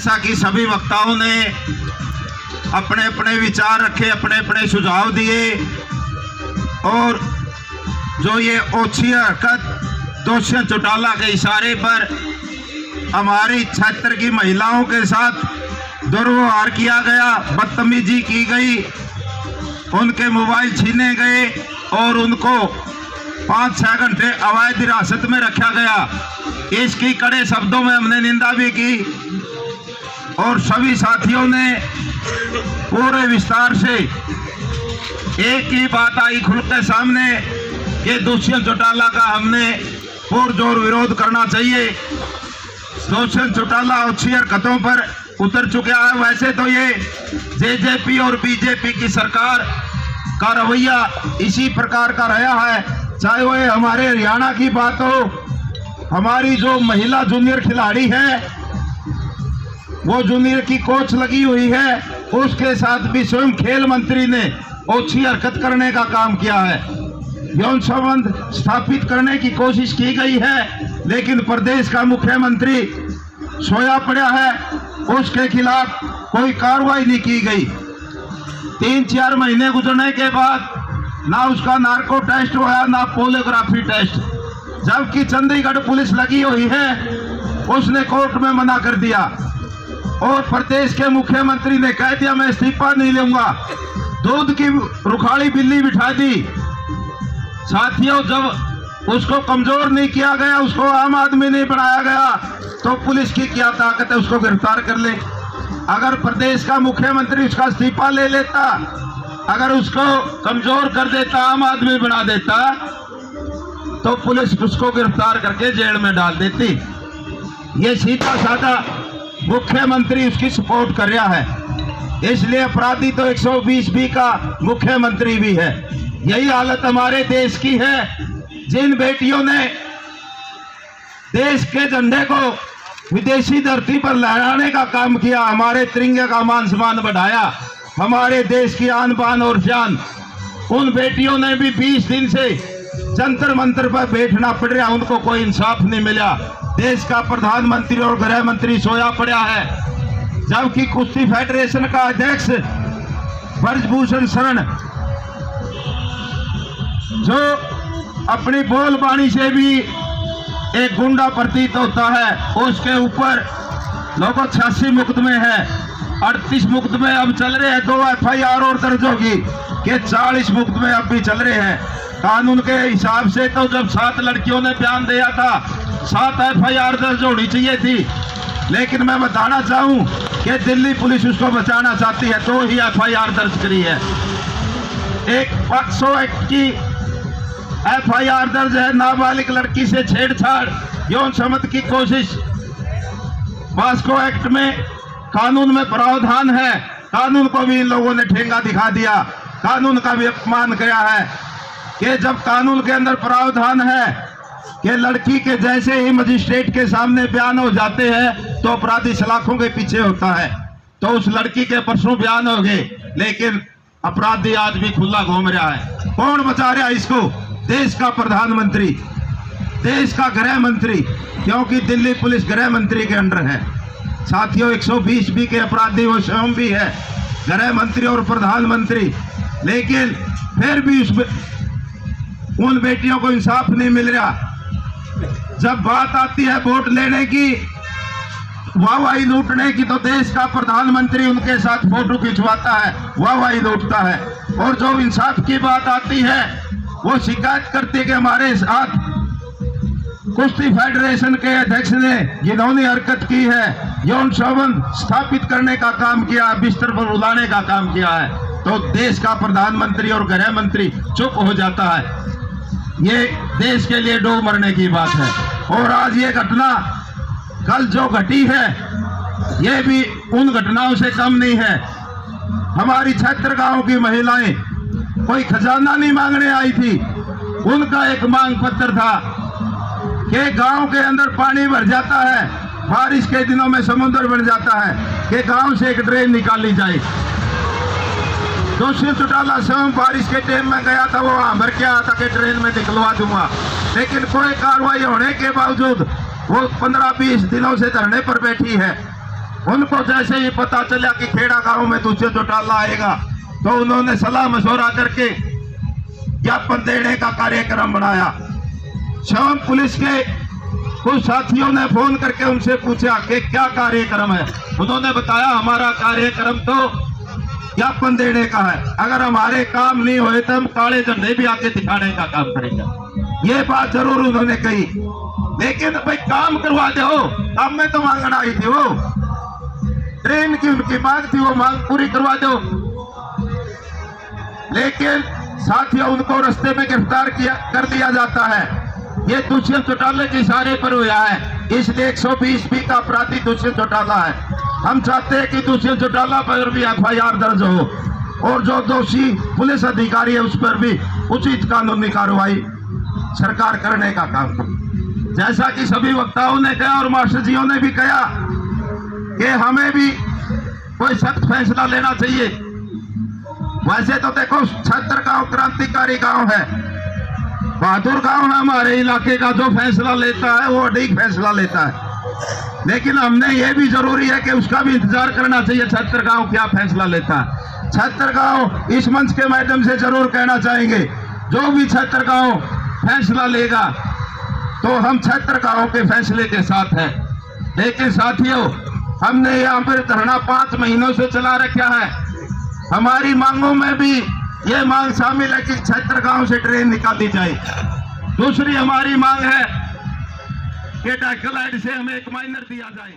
जैसा कि सभी वक्ताओं ने अपने अपने विचार रखे, अपने अपने सुझाव दिए और जो ये ओछी हरकत दोषी चौटाला के इशारे पर हमारी क्षेत्र की महिलाओं के साथ दुर्व्यवहार किया गया, बदतमीजी की गई, उनके मोबाइल छीने गए और उनको 5-6 घंटे अवैध हिरासत में रखा गया। इसकी कड़े शब्दों में हमने निंदा भी की और सभी साथियों ने पूरे विस्तार से एक ही बात आई खुल के सामने कि दुष्यंत चौटाला का हमने पुरजोर विरोध करना चाहिए। दुष्यंत चौटाला अच्छी हरकतों पर उतर चुका है। वैसे तो ये जेजेपी और बीजेपी की सरकार का रवैया इसी प्रकार का रहा है, चाहे वो हमारे हरियाणा की बात हो, हमारी जो महिला जूनियर खिलाड़ी है वो जूनियर की कोच लगी हुई है, उसके साथ भी स्वयं खेल मंत्री ने ओछी हरकत करने का काम किया है। यौन संबंध स्थापित करने की कोशिश की गई है, लेकिन प्रदेश का मुख्यमंत्री सोया पड़ा है, उसके खिलाफ कोई कार्रवाई नहीं की गई। 3-4 महीने गुजरने के बाद ना उसका नार्को टेस्ट हुआ, ना पोलियोग्राफी टेस्ट, जबकि चंडीगढ़ पुलिस लगी हुई है, उसने कोर्ट में मना कर दिया और प्रदेश के मुख्यमंत्री ने कह दिया मैं इस्तीफा नहीं लूंगा। दूध की रुखाड़ी बिल्ली बिठा दी। साथियों, जब उसको कमजोर नहीं किया गया, उसको आम आदमी नहीं बनाया गया, तो पुलिस की क्या ताकत है उसको गिरफ्तार कर ले। अगर प्रदेश का मुख्यमंत्री उसका इस्तीफा ले लेता, अगर उसको कमजोर कर देता, आम आदमी बना देता, तो पुलिस उसको गिरफ्तार करके जेल में डाल देती। ये सीधा साधा मुख्यमंत्री उसकी सपोर्ट कर रहा है, इसलिए अपराधी तो 120B का मुख्यमंत्री भी है। यही हालत हमारे देश की है। जिन बेटियों ने देश के झंडे को विदेशी धरती पर लहराने का काम किया, हमारे तिरंगे का मान सम्मान बढ़ाया, हमारे देश की आन बान और जान, उन बेटियों ने भी 20 दिन से जंतर मंतर पर बैठना पड़ रहा, उनको कोई इंसाफ नहीं मिला। देश का प्रधानमंत्री और गृह मंत्री सोया पड़ा है, जबकि कुश्ती फेडरेशन का अध्यक्ष ब्रजभूषण शरण, जो अपनी बोलबाणी से भी एक गुंडा प्रतीत होता है, उसके ऊपर लोगों 86 मुकदमे हैं, 38 मुकदमे अब चल रहे हैं, 2 FIR और दर्ज होगी कि 40 मुकदमे अब भी चल रहे हैं। कानून के हिसाब से तो जब 7 लड़कियों ने बयान दिया था, 7 FIR दर्ज होनी चाहिए थी, लेकिन मैं बताना चाहूं कि दिल्ली पुलिस उसको बचाना चाहती है, 2 ही FIR दर्ज करी है। एक पॉक्सो एक्ट की FIR दर्ज है, नाबालिग लड़की से छेड़छाड़, यौन संबंध की कोशिश। पॉक्सो एक्ट में कानून में प्रावधान है, कानून को भी इन लोगों ने ठेंगा दिखा दिया, कानून का भी अपमान किया है कि जब कानून के अंदर प्रावधान है कि लड़की के जैसे ही मजिस्ट्रेट के सामने बयान हो जाते हैं तो अपराधी सलाखों के पीछे होता है, तो उस लड़की के परसों बयान हो गए, लेकिन अपराधी आज भी खुला घूम रहा है। कौन बचा रहा है इसको? देश का प्रधानमंत्री, देश का गृह मंत्री, क्योंकि दिल्ली पुलिस गृह मंत्री के अंडर है। साथियों, 120B के अपराधी वो स्वयं भी है, गृह मंत्री और प्रधानमंत्री, लेकिन फिर भी उन बेटियों को इंसाफ नहीं मिल रहा। जब बात आती है वोट लेने की, वाहवाही लूटने की, तो देश का प्रधानमंत्री उनके साथ फोटो खिंचवाता है, वाहवाही लूटता है, और जो इंसाफ की बात आती है वो शिकायत करती कि हमारे साथ कुश्ती फेडरेशन के अध्यक्ष ने घिनौनी हरकत की है, यौन संबंध स्थापित करने का काम किया, बिस्तर पर उलाने का काम किया है, तो देश का प्रधानमंत्री और गृह मंत्री चुप हो जाता है। ये देश के लिए डूब मरने की बात है। और आज ये घटना कल जो घटी है, ये भी उन घटनाओं से कम नहीं है। हमारी क्षेत्र गांव की महिलाएं कोई खजाना नहीं मांगने आई थी, उनका एक मांग पत्र था कि गांव के अंदर पानी भर जाता है, बारिश के दिनों में समुद्र बन जाता है, कि गांव से एक ड्रेन निकाली जाए। दुष्यंत चौटाला स्वयं बारिश के टाइम में गया था, वो वहां भर के आया था कि ट्रेन में निकलवा दूंगा, लेकिन कोई कार्रवाई होने के बावजूद वो 15-20 दिनों से धरने पर बैठी है। उनको जैसे ही पता चला कि खेड़ा गांव में दुष्यंत चौटाला आएगा तो उन्होंने सलाह मशवरा करके ज्ञापन देने का कार्यक्रम बनाया। शाम पुलिस के कुछ साथियों ने फोन करके उनसे पूछा कि क्या कार्यक्रम है। उन्होंने बताया हमारा कार्यक्रम तो ज्ञापन देने का है, अगर हमारे काम नहीं हुए तो हम काले झंडे भी आके दिखाने का काम करेंगे। ये बात जरूर उन्होंने कही, लेकिन भाई काम करवा दो, काम में तो मांगना आई थी, वो ट्रेन की उनकी मांग थी, वो मांग पूरी करवा दो। लेकिन साथियों उनको रास्ते में गिरफ्तार कर दिया जाता है। ये दुष्यंत चौटाला के इशारे पर हुआ है, इसलिए 120 का अपराधी दुष्यंत चौटाला है। हम चाहते हैं कि दुष्यंत चौटाला पर भी FIR दर्ज हो और जो दोषी पुलिस अधिकारी है उस पर भी उचित कानूनी कार्रवाई सरकार करने का काम करे। जैसा कि सभी वक्ताओं ने कहा और मास्टर जियों ने भी कहा कि हमें भी कोई सख्त फैसला लेना चाहिए। वैसे तो देखो छत्र गांव क्रांतिकारी गांव है, बहादुर गांव है हमारे इलाके का, जो फैसला लेता है वो अडिग फैसला लेता है। लेकिन हमने ये भी जरूरी है कि उसका भी इंतजार करना चाहिए छत्र गांव क्या फैसला लेता है। छत्र गांव इस मंच के माध्यम से जरूर कहना चाहेंगे, जो भी छत्र गांव फैसला लेगा तो हम छत्र गांव के फैसले के साथ हैं। लेकिन साथियों हमने यहाँ पर धरना 5 महीनों से चला रखा है। हमारी मांगों में भी ये मांग शामिल है कि छत्र गांव से ट्रेन निकाली जाए। दूसरी हमारी मांग है कि डाकलाइट से हमें एक माइनर दिया जाए।